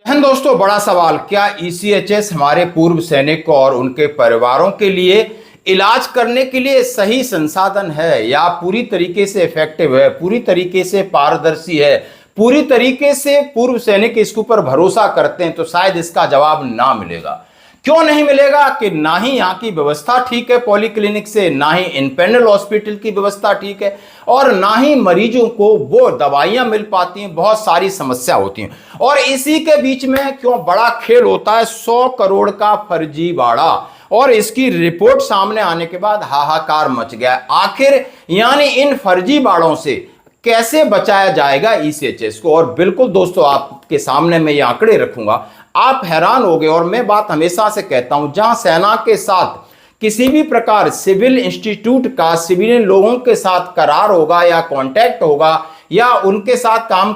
दोस्तों, बड़ा सवाल, क्या ईसीएचएस हमारे पूर्व सैनिक और उनके परिवारों के लिए इलाज करने के लिए सही संसाधन है या पूरी तरीके से इफेक्टिव है, पूरी तरीके से पारदर्शी है, पूरी तरीके से पूर्व सैनिक इसके ऊपर भरोसा करते हैं? तो शायद इसका जवाब ना मिलेगा। क्यों नहीं मिलेगा? कि ना ही यहाँ की व्यवस्था ठीक है पॉलीक्लिनिक से, ना ही इंपेनल हॉस्पिटल की व्यवस्था ठीक है, और ना ही मरीजों को वो दवाइयां मिल पाती हैं। बहुत सारी समस्या होती हैं और इसी के बीच में क्यों बड़ा खेल होता है 100 करोड़ का फर्जीवाड़ा। और इसकी रिपोर्ट सामने आने के बाद हाहाकार मच गया। आखिर यानी इन फर्जीवाड़ों से कैसे बचाया जाएगा ईसीएचएस को? और बिल्कुल दोस्तों, आपके सामने मैं ये आंकड़े रखूंगा, आप हैरान होंगे। और मैं बात हमेशा से कहता हूं, जहां सेना के साथ किसी भी प्रकार सिविल इंस्टीट्यूट का सिविलियन लोगों के साथ करार होगा या कांटेक्ट होगा या उनके साथ काम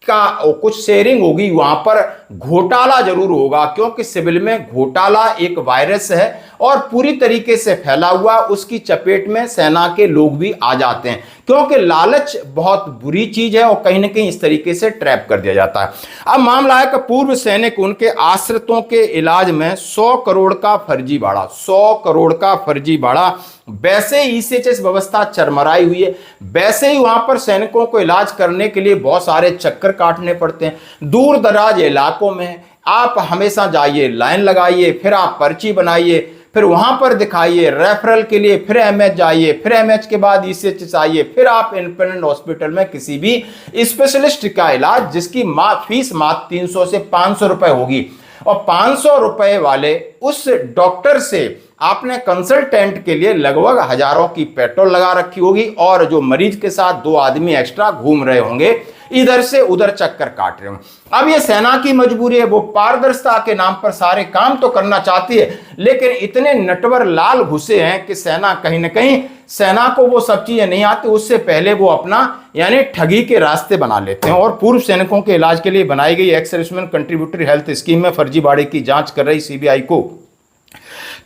का कुछ शेयरिंग होगी, वहां पर घोटाला जरूर होगा। क्योंकि सिविल में घोटाला एक वायरस है और पूरी तरीके से फैला हुआ, उसकी चपेट में सेना के लोग भी आ जाते हैं। क्योंकि लालच बहुत बुरी चीज है और कहीं ना कहीं इस तरीके से ट्रैप कर दिया जाता है। अब मामला है कि पूर्व सैनिक उनके आश्रितों के इलाज में 100 करोड़ का फर्जीवाड़ा, 100 करोड़ का फर्जीवाड़ा। वैसे ही ईसीएचएस व्यवस्था चरमराई हुई है, वैसे ही वहां पर सैनिकों को इलाज करने के लिए बहुत सारे चक्कर काटने पड़ते हैं। दूर दराज इलाकों में आप हमेशा जाइए, लाइन लगाइए, फिर आप पर्ची बनाइए, फिर वहां पर दिखाइए, रेफरल के लिए फिर एमएच जाइए, फिर एमएच के बाद ईसीएचएस आइए, फिर आप इंडिपेंडेंट हॉस्पिटल में किसी भी स्पेशलिस्ट का इलाज, जिसकी फीस मात्र 300 से 500 रुपए होगी। और 500 रुपए वाले उस डॉक्टर से आपने कंसल्टेंट के लिए लगभग हजारों की पेट्रोल लगा रखी होगी और जो मरीज के साथ 2 आदमी एक्स्ट्रा घूम रहे होंगे, इधर से उधर चक्कर काट रहे होंगे। अब ये सेना की मजबूरी है, वो पारदर्शिता के नाम पर सारे काम तो करना चाहती है, लेकिन इतने नटवर लाल घुसे हैं कि सेना कहीं ना कहीं सेना को वो सब चीजें नहीं आती, उससे पहले वो अपना यानी ठगी के रास्ते बना लेते हैं। और पूर्व सैनिकों के इलाज के लिए बनाई गई ex serviceman contributory health scheme में फर्जीवाड़े की जांच कर रही सीबीआई को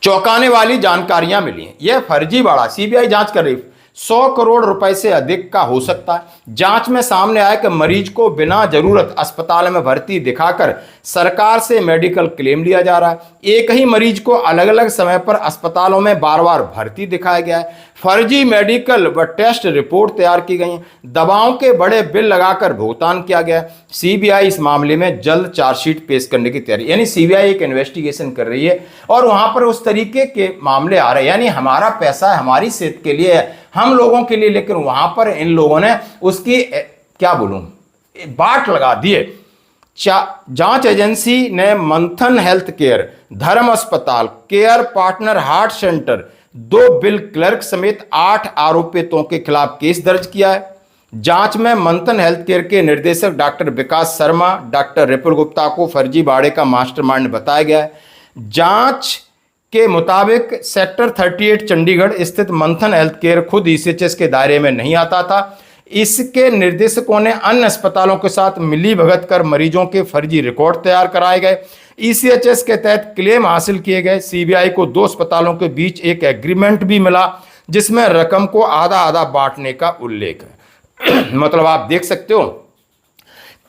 चौंकाने वाली जानकारियां मिली हैं। यह फर्जीवाड़ा सीबीआई जांच कर रही 100 करोड़ रुपए से अधिक का हो सकता है। जांच में सामने आया कि मरीज को बिना जरूरत अस्पताल में भर्ती दिखाकर सरकार से मेडिकल क्लेम लिया जा रहा है। एक ही मरीज को अलग अलग समय पर अस्पतालों में बार बार भर्ती दिखाया गया है। फर्जी मेडिकल व टेस्ट रिपोर्ट तैयार की गई हैं। दवाओं के बड़े बिल लगाकर भुगतान किया गया है। सीबीआई इस मामले में जल्द चार्जशीट पेश करने की तैयारी, यानी सीबीआई एक इन्वेस्टिगेशन कर रही है और वहां पर उस तरीके के मामले आ रहे हैं, यानी हमारा पैसा है, हमारी सेहत के लिए है, हम लोगों के लिए, लेकिन वहां पर इन लोगों ने उसकी क्या बोलूं बाट लगा दिए। जांच एजेंसी ने मंथन हेल्थ केयर, धर्म अस्पताल, care partner heart centre, 2 bill clerk समेत 8 आरोपितों के खिलाफ केस दर्ज किया है। जांच में मंथन हेल्थ केयर के निर्देशक डॉक्टर विकास शर्मा, डॉक्टर रिपुल गुप्ता को फर्जीवाड़े का मास्टरमाइंड बताया गया है। जांच के मुताबिक सेक्टर 38 चंडीगढ़ स्थित मंथन हेल्थ केयर खुद ईसीएचएस के दायरे में नहीं आता था। इसके निर्देशकों ने अन्य अस्पतालों के साथ मिली भगत कर मरीजों के फर्जी रिकॉर्ड तैयार कराए गए। ईसीएचएस के तहत क्लेम हासिल किए गए। सीबीआई को 2 अस्पतालों के बीच एक एग्रीमेंट भी मिला जिसमें रकम को आधा आधा बांटने का उल्लेख है। मतलब आप देख सकते हो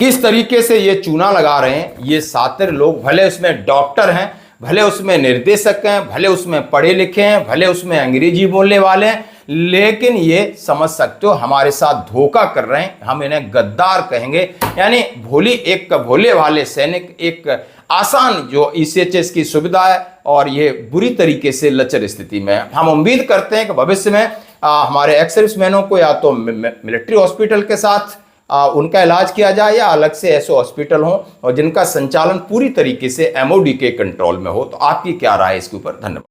किस तरीके से ये चूना लगा रहे हैं ये शातिर लोग। भले उसमें डॉक्टर हैं, भले उसमें निर्देशक हैं, भले उसमें पढ़े लिखे हैं, भले उसमें अंग्रेजी बोलने वाले हैं, लेकिन ये समझ सकते हो हमारे साथ धोखा कर रहे हैं। हम इन्हें गद्दार कहेंगे। यानी भोले वाले सैनिक एक आसान जो ईसीएचएस की सुविधा है और ये बुरी तरीके से लचर स्थिति में है। हम उम्मीद करते हैं कि भविष्य में हमारे एक्स सर्विसमैनों को या तो मिलिट्री हॉस्पिटल के साथ उनका इलाज किया जाए या अलग से ऐसे हॉस्पिटल हो और जिनका संचालन पूरी तरीके से एमओडी के कंट्रोल में हो। तो आपकी क्या राय है इसके ऊपर? धन्यवाद।